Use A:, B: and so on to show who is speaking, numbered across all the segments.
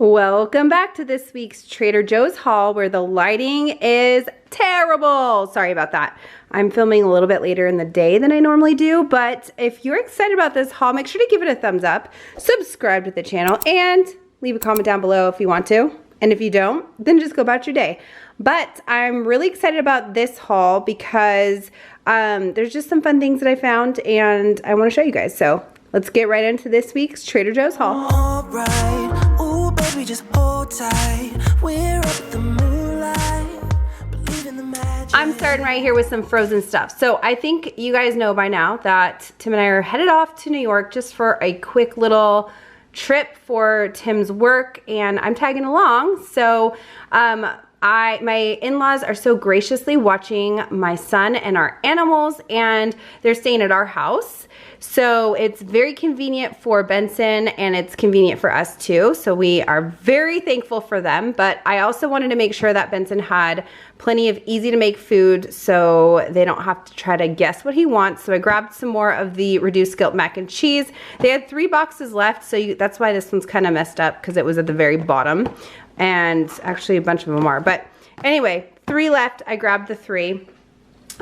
A: Welcome back to this week's Trader Joe's haul where the lighting is terrible. Sorry about that. I'm filming a little bit later in the day than I normally do, but if you're excited about this haul, make sure to give it a thumbs up, subscribe to the channel, and leave a comment down below if you want to. And if you don't, then just go about your day. But I'm really excited about this haul because there's just some fun things that I found and I want to show you guys. So let's get right into this week's Trader Joe's haul.
B: All right. Ooh, baby, just hold tight. We're up at the moonlight. Believe in the magic.
A: I'm starting right here with some frozen stuff. So I think you guys know by now that Tim and I are headed off to New York just for a quick little trip for Tim's work, and I'm tagging along. So my in-laws are so graciously watching my son and our animals, and they're staying at our house. So it's very convenient for Benson and it's convenient for us too. So we are very thankful for them, but I also wanted to make sure that Benson had plenty of easy to make food so they don't have to try to guess what he wants. So I grabbed some more of the reduced guilt mac and cheese. They had 3 boxes left, so that's why this one's kind of messed up because it was at the very bottom, and actually a bunch of them are. But anyway, 3 left. I grabbed the 3.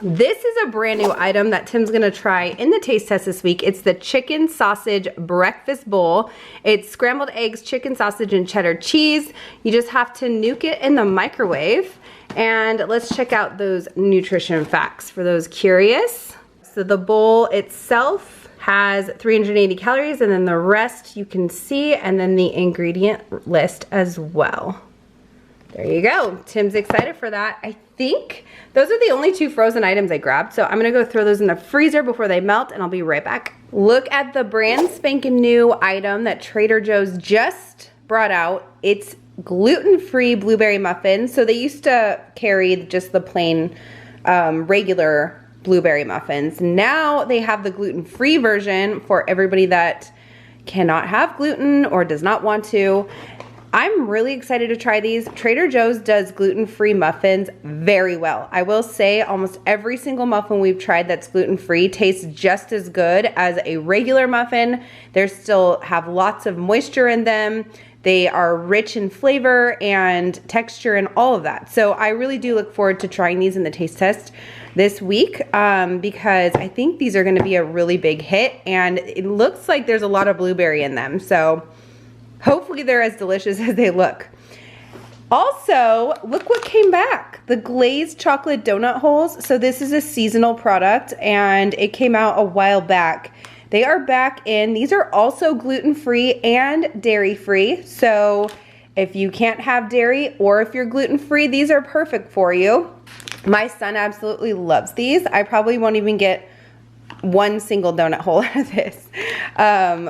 A: This is a brand new item that Tim's gonna try in the taste test this week. It's the chicken sausage breakfast bowl. It's scrambled eggs, chicken sausage, and cheddar cheese. You just have to nuke it in the microwave. And let's check out those nutrition facts for those curious. So the bowl itself has 380 calories, and then the rest you can see, and then the ingredient list as well. There you go. Tim's excited for that. I think those are the only 2 frozen items I grabbed. So I'm gonna go throw those in the freezer before they melt, and I'll be right back. Look at the brand spanking new item that Trader Joe's just brought out. It's gluten-free blueberry muffins. So they used to carry just the plain regular blueberry muffins. Now they have the gluten-free version for everybody that cannot have gluten or does not want to. I'm really excited to try these. Trader Joe's does gluten-free muffins very well. I will say almost every single muffin we've tried that's gluten-free tastes just as good as a regular muffin. They still have lots of moisture in them. They are rich in flavor and texture and all of that. So I really do look forward to trying these in the taste test this week because I think these are gonna be a really big hit, and it looks like there's a lot of blueberry in them. So hopefully they're as delicious as they look. Also, look what came back. The glazed chocolate donut holes. So this is a seasonal product and it came out a while back. They are back in. These are also gluten-free and dairy-free. So if you can't have dairy or if you're gluten-free, these are perfect for you. My son absolutely loves these. I probably won't even get 1 single donut hole out of this,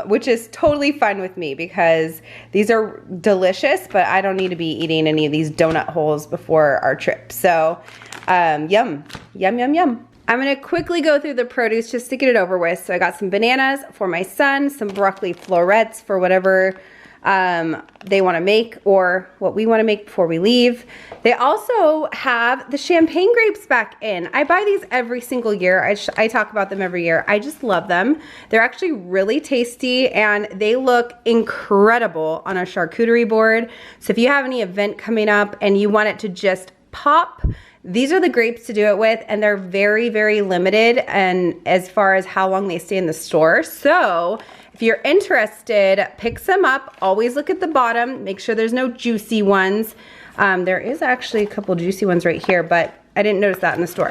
A: which is totally fine with me because these are delicious, but I don't need to be eating any of these donut holes before our trip. So yum, yum, yum, yum. I'm gonna quickly go through the produce just to get it over with. So I got some bananas for my son, some broccoli florets for whatever they want to make or what we want to make before we leave. They also have the champagne grapes back in. I buy these every single year. I talk about them every year. I just love them. They're actually really tasty and they look incredible on a charcuterie board. So if you have any event coming up and you want it to just pop, these are the grapes to do it with, and they're very, very limited and as far as how long they stay in the store. So if you're interested, pick some up. Always look at the bottom. Make sure there's no juicy ones. There is actually a couple juicy ones right here, but I didn't notice that in the store.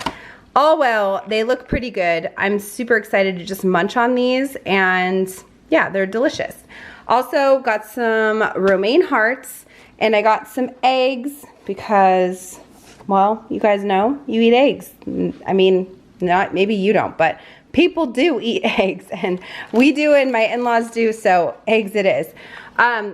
A: Oh well, they look pretty good. I'm super excited to just munch on these, and yeah, they're delicious. Also got some romaine hearts, and I got some eggs because, well, you guys know you eat eggs. I mean, not maybe you don't, but people do eat eggs, and we do, and my in-laws do, so eggs it is.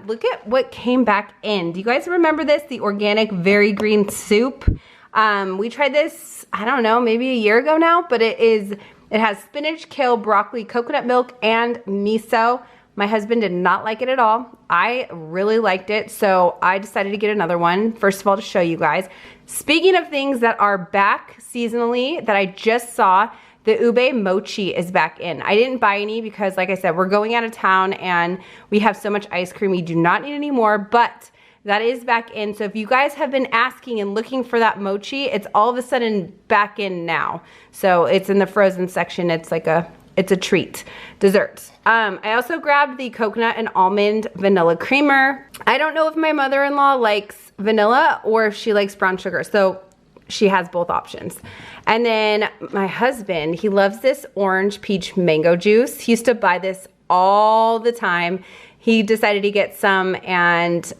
A: Look at what came back in. Do you guys remember this? The organic very green soup. We tried this, I don't know, maybe a year ago now, but it has spinach, kale, broccoli, coconut milk, and miso. My husband did not like it at all. I really liked it, so I decided to get another one. First of all, to show you guys. Speaking of things that are back seasonally that I just saw, the ube mochi is back in. I didn't buy any because, like I said, we're going out of town and we have so much ice cream. We do not need any more, but that is back in. So if you guys have been asking and looking for that mochi, it's all of a sudden back in now. So it's in the frozen section. It's like it's a treat, dessert. I also grabbed the coconut and almond vanilla creamer. I don't know if my mother-in-law likes vanilla or if she likes brown sugar. So she has both options. And then my husband, he loves this orange peach mango juice. He used to buy this all the time. He decided to get some and,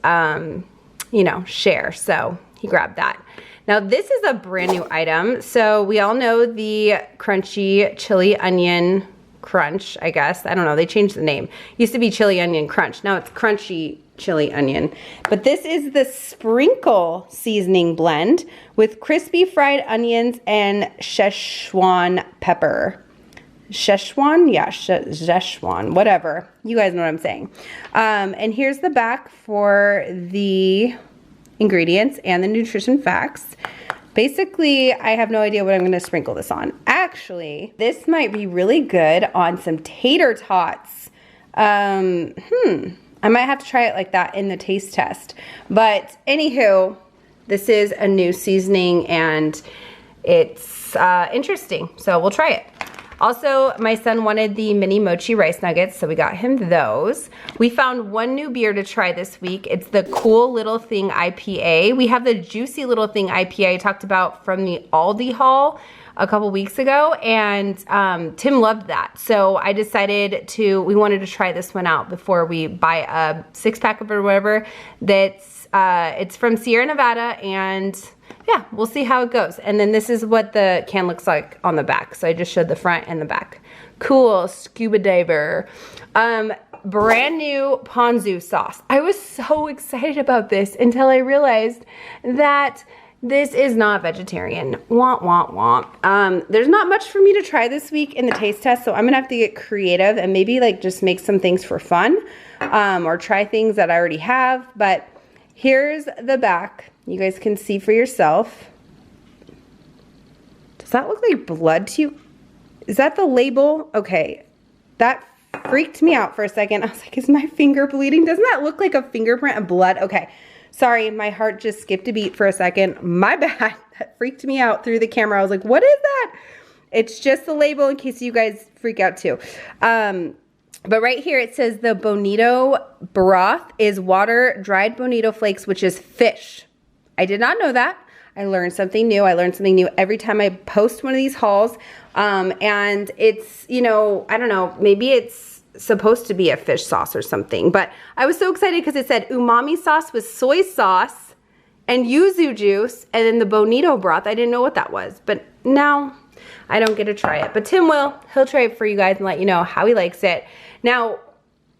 A: you know, share. So he grabbed that. Now this is a brand new item. So we all know the crunchy chili onion crunch, I guess. I don't know, they changed the name. It used to be chili onion crunch. Now it's crunchy chili onion. But this is the sprinkle seasoning blend with crispy fried onions and Szechuan pepper. Szechuan? Yeah, Szechuan, whatever. You guys know what I'm saying. And here's the back for the ingredients and the nutrition facts. Basically, I have no idea what I'm gonna sprinkle this on. Actually, this might be really good on some tater tots. I might have to try it like that in the taste test. But anywho, this is a new seasoning and it's interesting. So we'll try it. Also, my son wanted the mini mochi rice nuggets, so we got him those. We found one new beer to try this week. It's the Cool Little Thing IPA. We have the Juicy Little Thing IPA I talked about from the Aldi haul a couple weeks ago, and Tim loved that. So I decided we wanted to try this one out before we buy a 6-pack of it or whatever. It's from Sierra Nevada, and yeah, we'll see how it goes. And then this is what the can looks like on the back. So I just showed the front and the back. Cool, scuba diver. Brand new ponzu sauce. I was so excited about this until I realized that this is not vegetarian. Womp, womp, womp. There's not much for me to try this week in the taste test, so I'm gonna have to get creative and maybe like just make some things for fun, or try things that I already have. But here's the back. You guys can see for yourself. Does that look like blood to you? Is that the label? Okay, that freaked me out for a second. I was like, is my finger bleeding? Doesn't that look like a fingerprint of blood? Okay, sorry, my heart just skipped a beat for a second. My bad, that freaked me out through the camera. I was like, what is that? It's just the label in case you guys freak out too. But right here it says the bonito broth is water, dried bonito flakes, which is fish. I did not know that. I learned something new. I learned something new every time I post one of these hauls. And it's, you know, I don't know, maybe it's supposed to be a fish sauce or something. But I was so excited because it said umami sauce with soy sauce and yuzu juice and then the bonito broth. I didn't know what that was. But now I don't get to try it. But Tim will. He'll try it for you guys and let you know how he likes it. Now,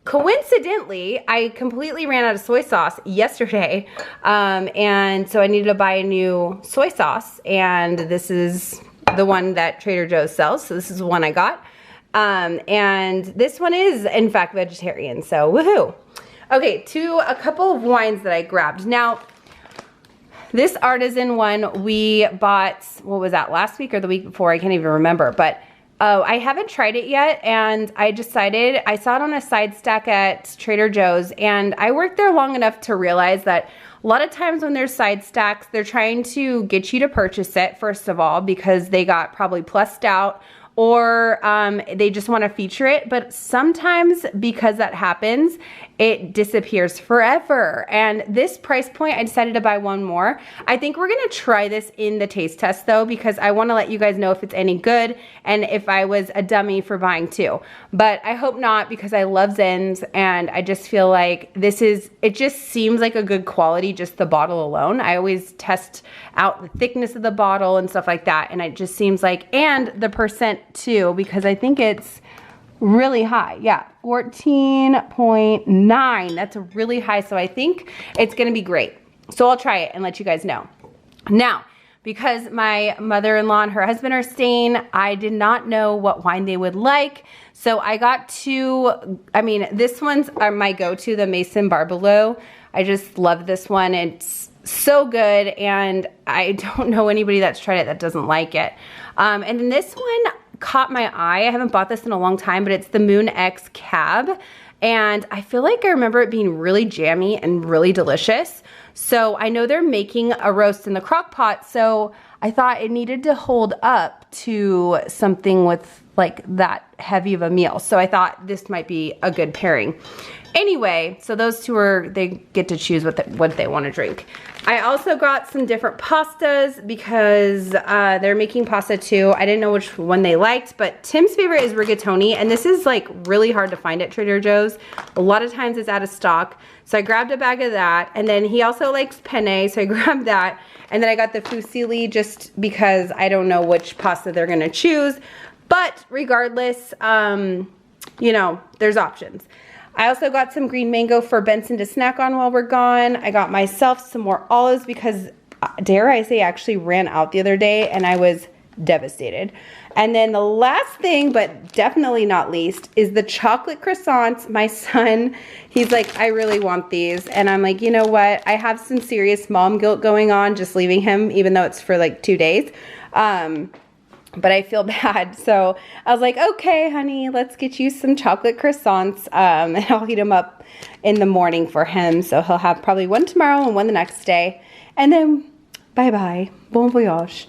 A: coincidentally, I completely ran out of soy sauce yesterday, and so I needed to buy a new soy sauce, and this is the one that Trader Joe's sells, so this is the one I got, and this one is, in fact, vegetarian, so woohoo. Okay, to a couple of wines that I grabbed. Now, this artisan one we bought, what was that, last week or the week before? I can't even remember, but I haven't tried it yet, and I decided, I saw it on a side stack at Trader Joe's, and I worked there long enough to realize that a lot of times when there's side stacks, they're trying to get you to purchase it, first of all, because they got probably plussed out, or they just want to feature it. But sometimes because that happens, it disappears forever. And this price point, I decided to buy one more. I think we're gonna try this in the taste test though, because I wanna let you guys know if it's any good and if I was a dummy for buying two. But I hope not, because I love Zens and I just feel like it just seems like a good quality, just the bottle alone. I always test out the thickness of the bottle and stuff like that, and it just seems like, and the percent too, because I think it's really high. Yeah, 14.9. That's really high, so I think it's gonna be great. So I'll try it and let you guys know. Now, because my mother-in-law and her husband are staying, I did not know what wine they would like. So I got two, this one's my go-to, the Mason Barbelo. I just love this one. It's so good, and I don't know anybody that's tried it that doesn't like it. And then this one, caught my eye. I haven't bought this in a long time, but it's the Moon X Cab. And I feel like I remember it being really jammy and really delicious. So I know they're making a roast in the crock pot, so I thought it needed to hold up to something with like that heavy of a meal. So I thought this might be a good pairing. Anyway, so those two they get to choose what they want to drink. I also got some different pastas because they're making pasta too. I didn't know which one they liked, but Tim's favorite is rigatoni, and this is like really hard to find at Trader Joe's. A lot of times it's out of stock. So I grabbed a bag of that, and then he also likes penne, so I grabbed that. And then I got the fusilli just because I don't know which pasta they're gonna choose. But regardless, you know, there's options. I also got some green mango for Benson to snack on while we're gone. I got myself some more olives because, dare I say, I actually ran out the other day and I was devastated. And then the last thing, but definitely not least, is the chocolate croissants. My son, he's like, I really want these. And I'm like, you know what? I have some serious mom guilt going on just leaving him, even though it's for like 2 days. But I feel bad. So I was like, okay, honey, let's get you some chocolate croissants. And I'll heat them up in the morning for him. So he'll have probably one tomorrow and one the next day. And then bye-bye. Bon voyage.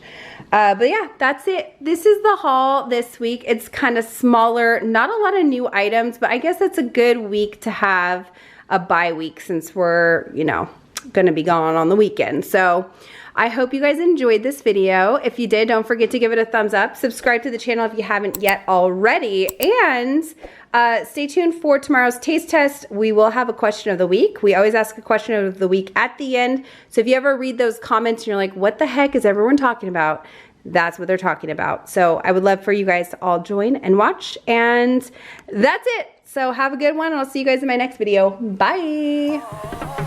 A: But yeah, that's it. This is the haul this week. It's kind of smaller, not a lot of new items, but I guess it's a good week to have a bye week since we're, you know, gonna be gone on the weekend. So I hope you guys enjoyed this video. If you did, don't forget to give it a thumbs up. Subscribe to the channel if you haven't yet already. And stay tuned for tomorrow's taste test. We will have a question of the week. We always ask a question of the week at the end. So if you ever read those comments and you're like, what the heck is everyone talking about? That's what they're talking about. So I would love for you guys to all join and watch. And that's it. So have a good one. And I'll see you guys in my next video. Bye.